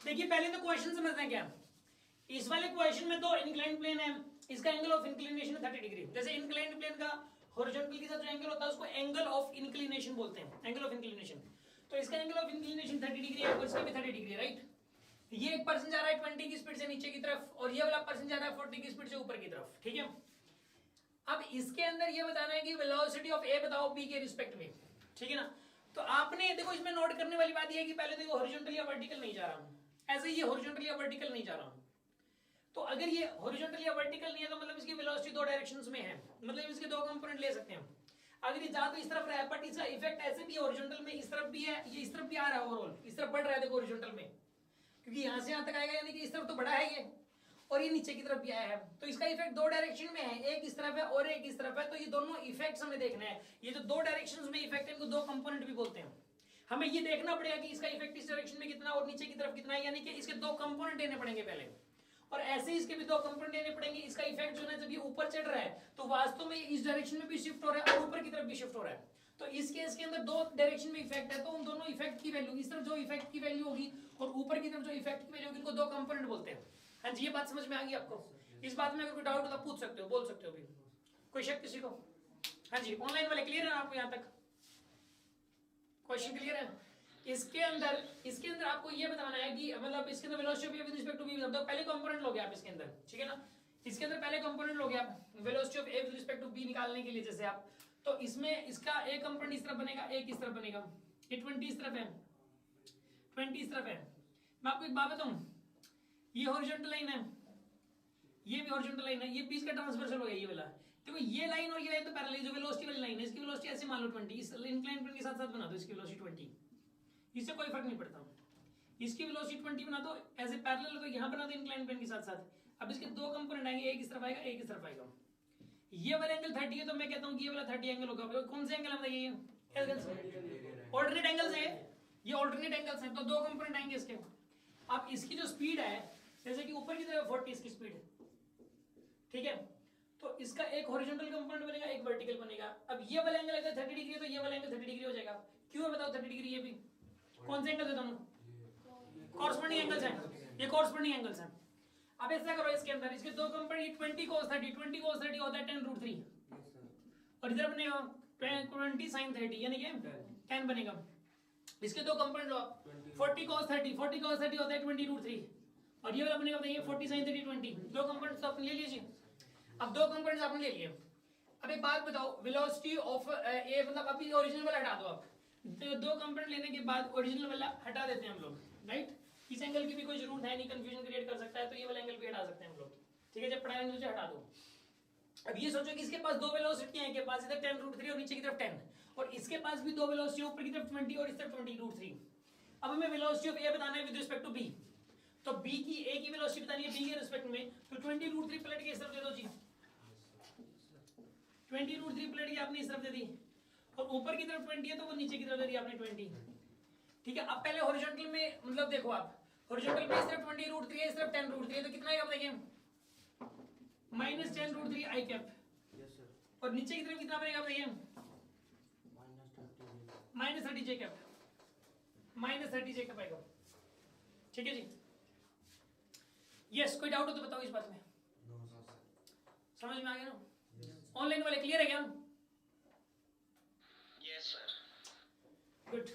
देखिए पहले तो क्वेश्चन समझते हैं क्या। इस वाले क्वेश्चन में तो इंक्लाइंड प्लेन है, इसका एंगल ऑफ इंक्लिनेशन 30 डिग्री। जैसे इंक्लाइंड प्लेन का हॉरिजॉन्टल के साथ जो एंगल होता है उसको एंगल ऑफ इंक्लिनेशन बोलते हैं, एंगल ऑफ इंक्लिनेशन। तो इसका एंगल ऑफ इंक्लिनेशन 30 डिग्री है और इसका भी 30 डिग्री है, राइट। ये एक पर्सन जा रहा है 20 की स्पीड से नीचे की तरफ और ये वाला पर्सन जा रहा है 40 की स्पीड से ऊपर की तरफ, ठीक है। अब इसके अंदर ये बताना है कि वेलोसिटी ऑफ ए बताओ बी के रिस्पेक्ट में, ठीक है ना। तो आपने देखो इसमें नोट करने वाली बात ये है कि पहले देखो हॉरिजॉन्टल या वर्टिकल नहीं जा रहा हूं, ऐसे ये हॉरिजॉन्टल या वर्टिकल नहीं जा रहा हूं। तो अगर ये हॉरिजॉन्टल या वर्टिकल नहीं है तो मतलब इसकी वेलोसिटी दो डायरेक्शंस में है, मतलब इसके दो कंपोनेंट ले सकते हैं। अगर ये जा तो इस तरफ रहा है बट इसका इफेक्ट ऐसे भी हॉरिजॉन्टल में इस तरफ भी है, ये इस तरफ भी आ रहा है ओवरऑल, इस तरफ बढ़ रहा है देखो हॉरिजॉन्टल में, क्योंकि यहां से यहां तक आएगा यानी कि इस तरफ तो बड़ा है ये और ये नीचे की तरफ भी आया है। तो इसका इफेक्ट दो डायरेक्शन में है, एक इस तरफ है और एक इस तरफ है। तो ये दोनों इफेक्ट्स हमें देखना है। ये जो दो डायरेक्शंस में इफेक्ट है इनको दो कंपोनेंट भी बोलते हैं। हमें ये देखना पड़ेगा कि इसका इफेक्ट इस डायरेक्शन में कितना और नीचे की तरफ कितना है, यानी कि इसके दो कंपोनेंट लेने पड़ेंगे पहले और ऐसे ही इसके भी दो कंपोनेंट लेने पड़ेंगे। इसका इफेक्ट जो है जब ये ऊपर चढ़ रहा है तो वास्तव में इस डायरेक्शन में भी शिफ्ट हो रहा है और ऊपर की तरफ भी शिफ्ट हो रहा है। तो इस केस के अंदर दो डायरेक्शन में इफेक्ट है, तो उन दोनों इफेक्ट की वैल्यू, इस तरफ जो इफेक्ट की वैल्यू होगी और ऊपर की तरफ जो इफेक्ट की वैल्यू होगी, इनको दो कंपोनेंट बोलते हैं। हाँ जी, ये बात समझ में आ गई आपको। इस बात में अगर कोई डाउट हो तो पूछ सकते हो, बोल सकते हो भी, कोई शक किसी को। हाँ जी, ऑनलाइन वाले क्लियर है आपको यहाँ तक, क्वेश्चन क्लियर है। इसके अंदर आपको ये बताना है कि मतलब इसके अंदर velocity of A with respect to B, तो पहले कंपोनेंट लोगे आप इसके अंदर, ठीक है ना। इसके अंदर पहले कंपोनेंट लोगे आप velocity of A with respect to B निकालने के लिए। जैसे आप तो इसमें इसका एक कंपोनेंट इस तरफ बनेगा, एक इस तरफ बनेगा, ये 20 इस तरफ है, 20 इस तरफ है। मैं आपको एक बात बताऊं, ये हॉरिजॉन्टल लाइन है, ये भी हॉरिजॉन्टल लाइन है, ये बीच का ट्रांसवर्सल हो गया ये वाला। देखो ये लाइन और ये लाइन तो पैरेलल, जो वेलोसिटी वाली लाइन है इसकी वेलोसिटी ऐसे मान लो 20, इस इंक्लाइंड प्लेन के साथ साथ बना दो इसकी वेलोसिटी 20, इससे कोई फर्क नहीं पड़ता। इसकी वेलोसिटी 20 बना दो ऐसे पैरेलल, तो यहां बना दो इंक्लाइंड प्लेन के साथ साथ। अब इसके दो कंपोनेंट आएंगे, एक इस तरफ आएगा एक इस तरफ आएगा। ये वाला एंगल 30 है तो मैं कहता हूं कि ये वाला 30 एंगल होगा। कौन से एंगल है ये? ऑल्टरनेट एंगल्स है, ये ऑल्टरनेट एंगल्स हैं, तो दो कंपोनेंट आएंगे इसके। अब इसकी जो स्पीड है जैसे कि ऊपर की तरफ 40 इसकी स्पीड, ठीक है, तो इसका एक हॉरिजॉन्टल कंपोनेंट बनेगा एक वर्टिकल बनेगा। अब ये वाला एंगल अगर 30 डिग्री है तो ये वाला एंगल 30 डिग्री हो जाएगा। क्यों है बताओ 30 डिग्री? ये भी कौन से एंगल्स है? दोनों कॉरस्पॉन्डिंग एंगल्स हैं, ये कॉरस्पॉन्डिंग एंगल्स हैं। अब ऐसा करो, इसके अंदर इसके दो कंपोनेंट 20 cos 30, 20 cos 30 होता है 10√3 और इधर बनेगा 20 sin 30 यानी कि 10 बनेगा। इसके दो कंपोनेंट लो, 40 cos 30, 40 cos 30 होता है 20√3 और ये वाला बनेगा बताइए 40 sin 30 20। दो कंपोनेंट्स तो आपने ले लीजिए। अब दो कंपोनेंट्स आपने ले लिए। अब एक बात बताओ, वेलोसिटी ऑफ ए मतलब अभी ओरिजिनल वाला हटा दो आप, दो कंपोनेंट लेने के बाद ओरिजिनल वाला हटा देते हैं हम लोग, राइट। इस एंगल की भी कोई जरूरत है नहीं, कंफ्यूजन क्रिएट कर सकता है, तो ये वाला एंगल भी हटा सकते हैं हम लोग, ठीक है। जब पढ़ाएंगे तो हटा दो। अब ये सोचो कि इसके पास दो वेलोसिटी है, इनके पास इधर 10√3 और नीचे की तरफ 10, और इसके पास भी दो वेलोसिटी, ऊपर की तरफ 20 और इस तरफ 20√3। अब हमें वेलोसिटी ऑफ ए बताना है विद रिस्पेक्ट टू बी, तो बी की ए की वेलोसिटी बतानी है बी के रिस्पेक्ट में, तो 20√3 पलट के इस तरफ दे दो जी, 20√3 पलट के आपने इस तरफ दे दी और ऊपर की तरफ 20 है तो वो नीचे की तरफ दे दी आपने 20, ठीक है। अब पहले हॉरिजॉन्टल में मतलब देखो आप, हॉरिजॉन्टल में इस तरफ 20√3 है, इस तरफ 10√3 है, तो कितना आएगा बताइए? -10√3 आई कैप, और नीचे की तरफ कितना बनेगा बताइए? -30 जे कैप, -30 जे कैप आएगा, ठीक है जी। यस, कोई डाउट हो तो बताओ इस बात में। समझ में आ गया ना? ऑनलाइन वाले क्लियर है क्या? Yes sir. गुड।